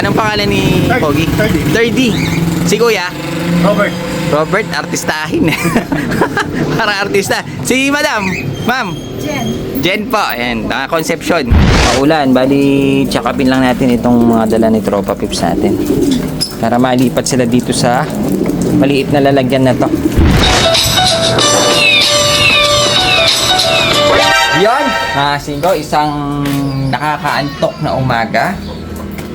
Anong pangalan ni Pogi? 30. Si Kuya? Robert, artistahin. Para artista. Si Madam? Ma'am? Jen po. Ayan, Concepcion. Paulan, bali tsakapin lang natin itong mga dala ni Tropa Pips natin. Para malipat sila dito sa maliit na lalagyan na to. Yon, singko, isang nakakaantok na umaga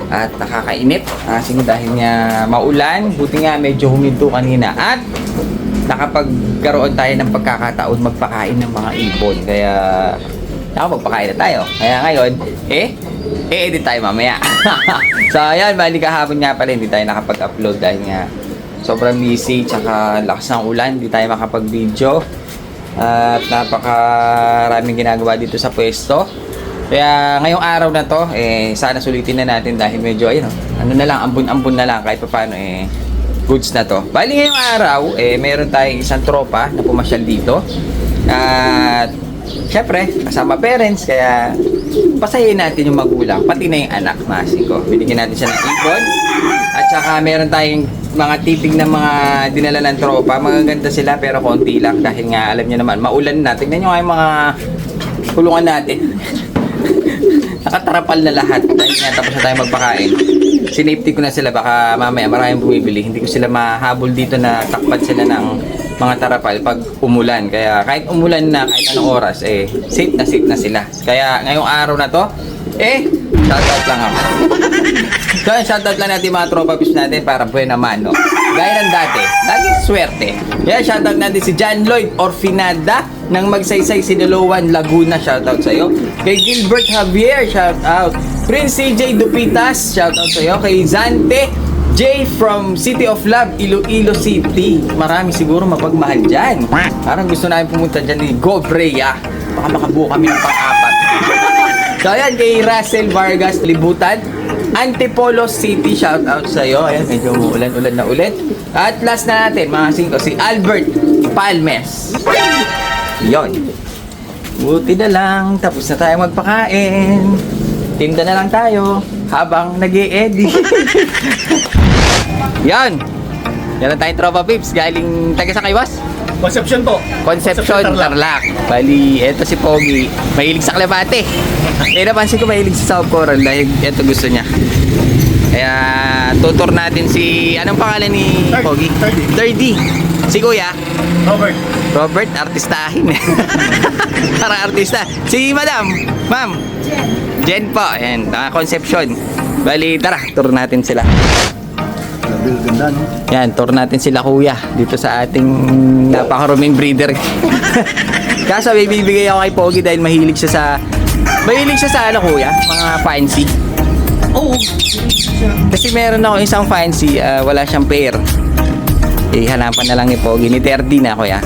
at nakakainip. Singko dahil nga maulan, buti nga medyo huminto kanina at nakapagkaroon tayo ng pagkakataon magpakain ng mga ibon. Kaya magpakain na tayo. Kaya ngayon, edit tayo mamaya. So ayan, bali kahapon nga pala hindi tayo nakapag-upload dahil nga sobrang busy, tsaka lakas ng ulan, hindi tayo makapag-video. At napakaraming ginagawa dito sa pwesto. Kaya ngayong araw na to, sana sulitin na natin dahil medyo ano na lang, ambon-ambon na lang kahit pa paano goods na to. Bali ngayong araw, meron tayong isang tropa na pumasyal dito. At syempre, kasama parents, kaya pasahin natin yung magulang, pati na yung anak, masiko. Binigyan natin siya ng ibon. At saka meron tayong mga tipig na mga dinala ng tropa. Magaganda sila pero konti lang dahil nga alam niyo naman, maulan na. Tingnan nyo nga yung mga kulungan natin. Nakatarapal na lahat dahil nga tapos na tayo magpakain. Sinafety ko na sila, baka mamaya maraming bumibili. Hindi ko sila mahabol dito na takpan sila ng mga tarapal pag umulan. Kaya kahit umulan na, kahit anong oras, safe na sila. Kaya ngayong araw na to, shoutout lang ako. So, shoutout lang natin mga tropa pips natin para buhay naman, no? Gaya ng dati, laging swerte. Kaya shoutout natin si John Lloyd Orfinada ng Magsaysay, Sinaloan, Laguna. Shoutout sa'yo. Kay Gilbert Javier, shoutout. Prince CJ Dupitas, shoutout sa'yo. Kay Zante J from City of Love, Iloilo City. Marami siguro mapagmahal dyan. Parang gusto namin pumunta dyan ni Go Brea. Baka makabuo kami ng pang-apat. So ayan, kay Russell Vargas Libutan, Antipolo City, shoutout sa'yo. Ayan, medyo ulan na ulit. At last na natin, mga singko, si Albert Palmes. Yon. Buti na lang, tapos na tayo magpakain. Tinda na lang tayo habang nag-e-edit. Yan. Yan ang tayong tropa pips. Galing taga sa Kaywas? Concepcion po. Concepcion, Tarlac. Bali, eto si Pogi. Mahilig sa kalabate. Napansin ko mahilig sa South Coral dahil eto gusto niya. Kaya tutor natin si... Anong pangalan ni Pogi? 30. Si Kuya? Robert, artistahin. Para artista. Si Madam? Ma'am? Jen po. Ayan, Concepcion. Bali, tara, tour natin sila. Ganda, no? Yan, tour natin sila kuya dito sa ating napakaruming breeder. Kaso may bibigay ako kay Pogi dahil mahilig siya sa ano kuya, mga fancy. Oo. Kasi meron ako isang fancy, wala siyang pair. Hanapan na lang ni Pogi, ni Terdi na kuya.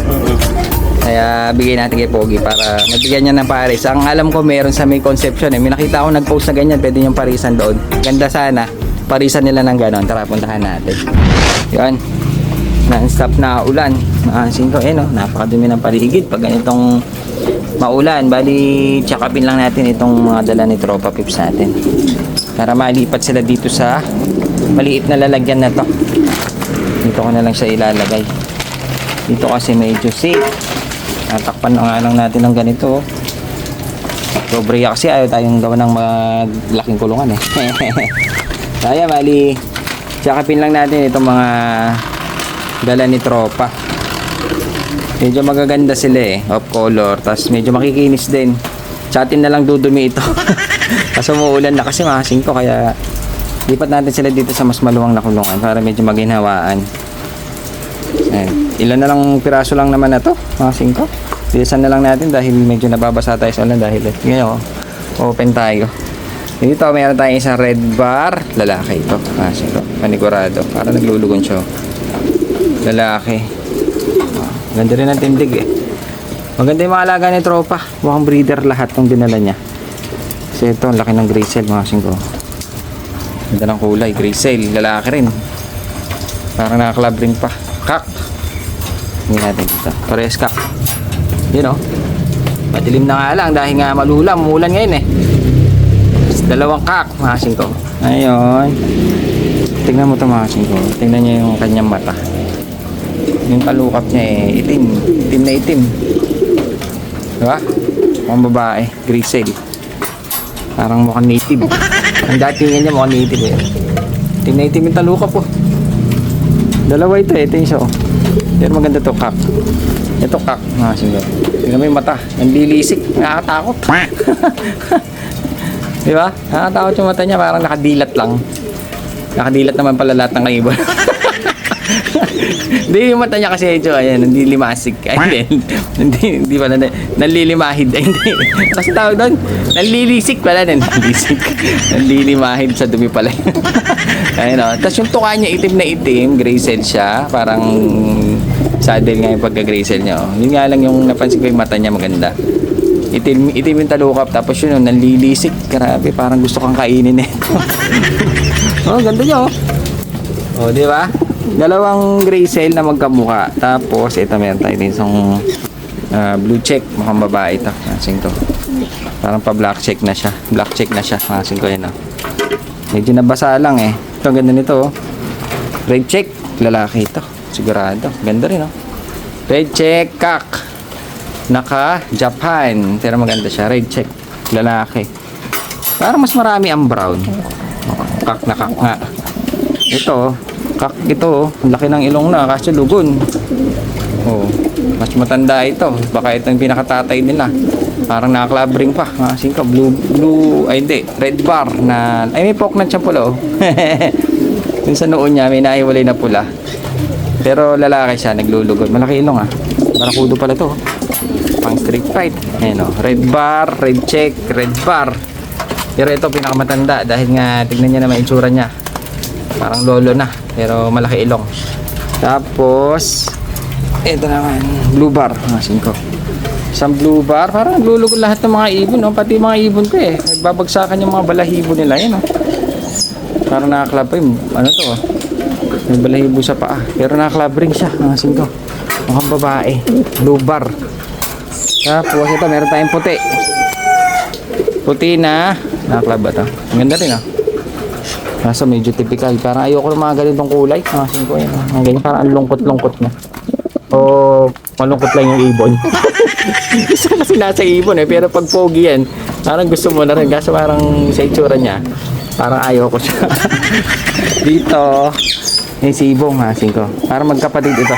Kaya bigay natin kay Pogi para mabigyan niya ng pares. Ang alam ko meron sa may Concepcion May nakita ako nag-post na ganyan, pwede niyong parisan doon. Ganda sana. Parisan nila ng ganon. Tara, puntahan natin. Yan. Non-stop na ulan. Singko, no? Napakadumi ng paligid pag ganitong maulan. Bali, tsakapin lang natin itong mga dala ni Tropa Pips natin. Para malipat sila dito sa maliit na lalagyan na to. Dito ko na lang siya ilalagay. Dito kasi medyo safe. Natakpan na nga lang natin ng ganito. Sobre kasi ayaw tayong gawa ng malaking kulungan Kaya bali, tsakapin lang natin itong mga dala ni Tropa. Medyo magaganda sila off color, tapos medyo makikinis din. Chatin na lang dudumi ito. Kaso umuulan na kasi mga singko, kaya lipat natin sila dito sa mas maluwang na kulungan para medyo maginhawaan. Ilan na lang piraso lang naman na to, mga singko. Bilisan na lang natin dahil medyo nababasa tayo sa ulan dahil ngayon open tayo. Dito meron tayong isang red bar. Lalaki ito. Ito. Panigurado. Para naglulugon siya. Lalaki. Ganda rin ang tindig Maganda yung mga alaga ni Tropa. Mukhang breeder lahat ng dinala niya. Kasi ito, ang laki ng Gracel mga singko. Ganda ng kulay. Gracel. Lalaki rin. Parang naka-club ring pa. Kak. Hindi natin dito. Torres kak. Yun Madilim na nga lang dahil nga malulam. Umulan ngayon Dalawang kak, mahasin ko. Ayun. tingnan mo ito mga singko. Tingnan niyo yung kanyang mata. Yung kalukap niya itim. Itim na itim. Diba? Mukhang babae. Grisel. Parang mukhang native. Ang datingan niya mukhang native eh. Itim na itim yung talukap po. Dalawa ito eh. Ito yung isa oh. Pero maganda to kak. Ito kak. Mga singko. Tingnan mo yung mata. Nanlilisik. Nakakatakot. Diba? Nakakatakot yung mata niya. Parang nakadilat lang. Nakadilat naman pala lahat ng ibon. Hindi yung mata niya kasi ito, ayan, nandilimasig. Ay, hindi pala, nanlilimahid. Ay, hindi. Kasi tawag doon, nanlilisik pala, nanlilimahid sa dumi pala. Ayun o. Tapos yung tuka niya itim na itim, gray cell siya. Parang saddle nga yung pagka-gray cell niya. Oh. Yun nga lang yung napansin ko yung mata niya maganda. Itim yung talukap, tapos yun, nanlilisik. Grabe, parang gusto kang kainin eh. Oh, ganda niya oh. Oh, di ba? Dalawang gray cell na magkamukha. Tapos ito meron tayo din isang blue check, mukhang babae ito. Masing to. Parang pa black check na siya. Black check na siya. Masing ko yan oh. Medyo nabasa lang eh. Ito ang ganda nito oh. Red check, lalaki ito. Sigurado. Ganda rin oh. Red check, kak. Naka Japan. Pero maganda siya. Red check, lalaki. Parang mas marami ang brown. Kak na kak nga. Ito, kak ito, laki ng ilong na kasi lugon. Oh, mas matanda ito. Baka ito yung pinakatatay nila. Parang nakaklabring pa. Kasi ka blue, ay hindi, red bar na ay may poknat siya pula oh. Yung sa noon niya may naiwalay na pula. Pero lalaki siya, naglulugon. Malaki ilong ah. Barakudo pala to. Pang street fight. Ayan oh, red bar, red check, red bar. Pero ito pinakamatanda dahil nga tignan niya naman itsura niya. Parang lolo na, pero malaki ilong. Tapos ito naman, blue bar, masin ko. Isang blue bar, parang naglulugon lahat ng mga ibon, no? Pati mga ibon ko eh. Nagbabagsakan yung mga balahibo nila, yan oh. Parang nakaklab pa yung, ano to oh. May balahibo sa paa, pero nakaklab ring siya, masin ko. Mukhang babae, blue bar. Tapos ito, meron tayong puti. Puti na nakaklab ba ito? Ang ganda rin ah. Kaso medyo typical. Parang ayoko ng mga ganitong kulay. Masin ko yan. Ang ganyan parang ang lungkot-lungkot na. O malungkot lang yung ibon. Isa kasi nasa ibon eh. Pero pag pogi yan, parang gusto mo na rin. Kaso parang sa itsura niya, parang ayoko siya. Dito, yung sibong masin ko. Parang magkapatid ito.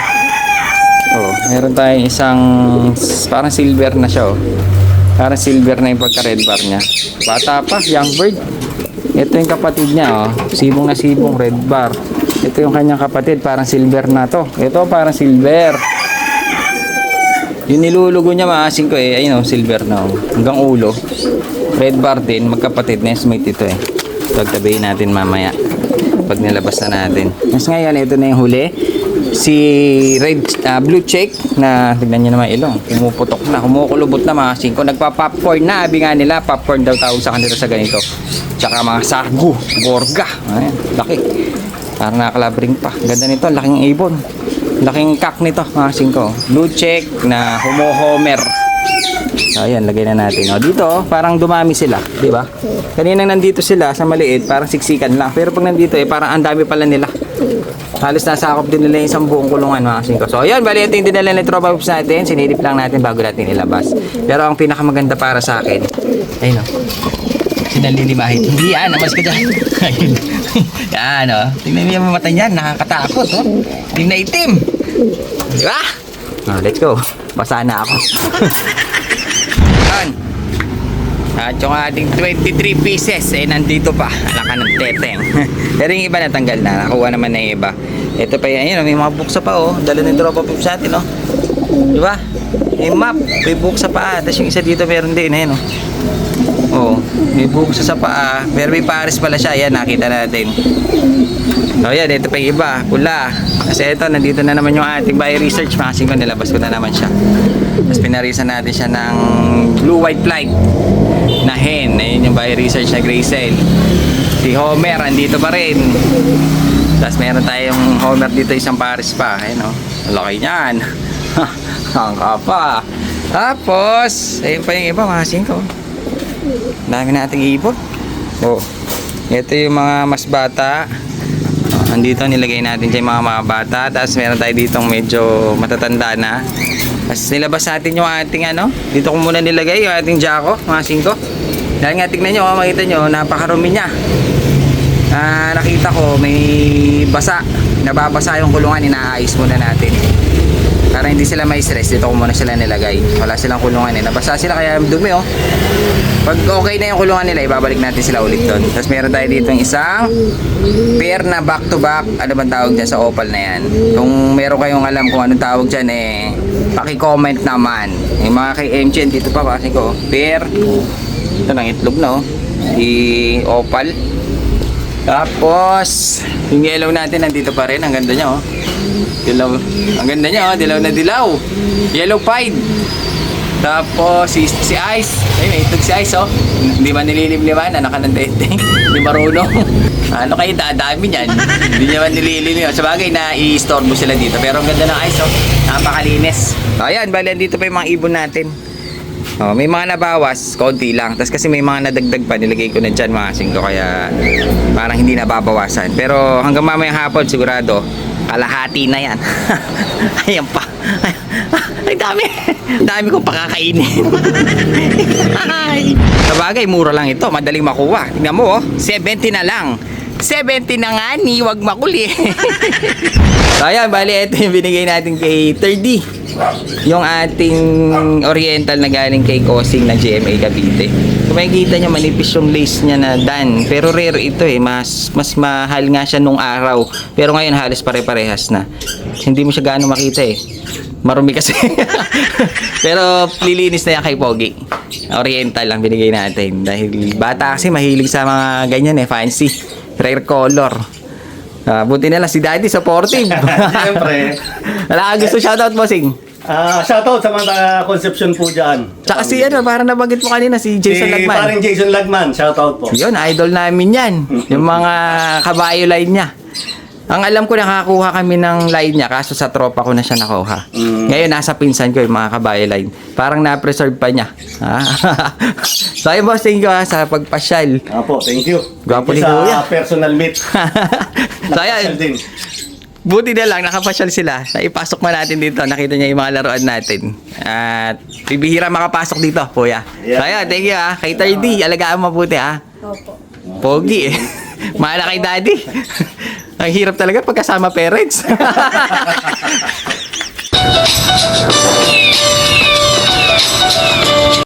Oh, meron tayong isang parang silver na siya oh. Parang silver na yung pagka-red bar niya. Bata pa, young bird. Ito yung kapatid niya, oh. Sibong na sibong, red bar. Ito yung kanyang kapatid, parang silver na to. Ito parang silver. Yung nilulugo niya, maasin ko eh. Ayun, oh, silver na, oh. Hanggang ulo. Red bar din, magkapatid. Nesmate ito eh. Pagtabihin natin mamaya. Pag nilabas na natin. Mas ngayon, ito na yung huli. Si red blue check na tignan niyo naman ilong, pumuputok na, kumukulubot na mga singko, nagpa-popcorn na, abi nga nila, popcorn daw tawag sa kanila sa ganito. Tsaka mga sargo, gorga, ayan, laki. Parang nakakalabring pa. Ganda nito, laking ibon. Laking kak nito, mga singko. Blue check na humuhomer. Ayan, lagay na natin. O, dito, parang dumami sila, di ba? Kaninang nandito sila sa maliit, parang siksikan lang. Pero pag nandito parang ang dami pala nila. Halos nasakop din nila yung isang buong kulungan mga kasing ko. So ayun, bali ito yung dinala ng Tropa Pups natin. Sinilip lang natin bago natin ilabas. Pero ang pinakamaganda para sa akin, ayun o, sinalilimahin. Hindi yan, namas ka dyan. Ayun. Yan o, tingnan mo yung mata niyan, nakakatakot o. Tingnan na itim. Di ba? Oh, let's go. Basa na ako. Yan. At yung ating 23 pieces nandito pa. Alaka ng teteng. Pero yung iba natanggal na. Nakuha naman na yung iba. Ito pa yan. May mga buksa pa oh. Dala ng Tropa Pups natin oh. Diba? May map. May buksa pa. Tapos yung isa dito meron din. Ayan oh. Oh. May buksa sa paa. Pero may pares pala siya. Ayan nakita natin. So yan. Ito pa yung iba. Pula. Kasi ito nandito na naman yung ating bio research. Makasing ko nilabas ko na naman siya. Tapos pinarisan natin siya ng blue white flight na hen. Ayun yung bio research na gray cell. Si Homer andito pa rin. Tapos meron tayong Homer dito isang pares pa. Ayun o. Laki niyan. Ang kapa. Tapos ayun pa yung iba mga singko. Dami nating ibon. Oh. Ito yung mga mas bata. Nandito nilagay natin dyan yung mga bata. Tapos meron tayo ditong medyo matatanda na. Tapos nilabas natin yung ating ano. Dito ko muna nilagay yung ating Jacko, mga 5. Dahil nga tignan nyo, makita nyo, napakarumi niya. Nakita ko may basa. Nababasa yung kulungan, inaayos muna natin. Para hindi sila may stress, dito ko muna sila nilagay. Wala silang kulungan eh. Nabasa sila kaya dumi oh. Pag okay na yung kulungan nila, ibabalik natin sila ulit doon. Tapos meron tayo dito isang pair na back to back. Ano bang tawag dyan sa opal na yan? Kung meron kayong alam kung anong tawag dyan eh, paki-comment naman. Yung mga kay MGN dito pa kasi ko. Pair. Ito ng itlog na oh. Si opal. Tapos yung yellow natin nandito pa rin. Ang ganda niya oh. Dilaw. Ang ganda niya oh. Dilaw na dilaw. Yellow pied. Tapos si Ice. Ay, may itlog si Ice oh. Hindi man nililimliman. Anak ka ng dente. Hindi marunong. Ano kayo dadami niyan? Hindi naman nililimliman. Sa bagay na i-store mo sila dito. Pero ang ganda ng Ice oh. Napakalinis. So ayan, bali dito pa yung mga ibon natin. Oh, may mga nabawas, konti lang. Tapos kasi may mga nadagdag pa, nilagay ko na dyan mga 5 kaya parang hindi nababawasan. Pero hanggang mamayang hapon sigurado, kalahati na yan. Ayan pa. Ay dami. Dami kong pakakainin. Sabagay, mura lang ito. Madaling makuha. Tingnan mo oh, 70 na lang. 70 na nga ni, wag makuli. So ayan, bali ito yung binigay natin kay 3D. Yung ating oriental na galing kay Kosing na GMA Cavite. Kung makikita nyo, manipis yung lace niya na dan. Pero rare ito eh. Mas mahal nga siya nung araw. Pero ngayon halos pare-parehas na. Hindi mo siya gaano makita eh. Marumi kasi. Pero lilinis na yan kay Pogi. Oriental lang binigay natin. Dahil bata kasi mahilig sa mga ganyan eh. Fancy. Rare color. Buti na lang si Daddy supportive. Siyempre. Wala kang gusto shoutout mo, Sing? Shoutout sa mga Conception po dyan. Tsaka si ano, parang nabanggit mo kanina, si Jason Lagman. Parang Jason Lagman, shoutout po. Yun, idol namin yan. Yung mga kabayo line niya. Ang alam ko, nakakuha kami ng line niya, kaso sa tropa ko na siya nakuha. Ngayon, nasa pinsan ko yung mga kabayo line. Parang na-preserve pa niya. So, ayun boss, thank you sa pagpasyal. Apo, thank you. Gwapo Thank ni you Kuya. sa personal meet. So, ayan. din. Buti na lang, nakapasyal sila. Naipasok na natin dito. Nakita niya yung mga laruan natin. At bibihira makapasok dito, Kuya. Yeah. So, ayan, thank you ha. Kay 3D, alagaan mabuti ha. Opo. Pogi eh. Mahala kay Daddy. Ang hirap talaga pagkasama parents.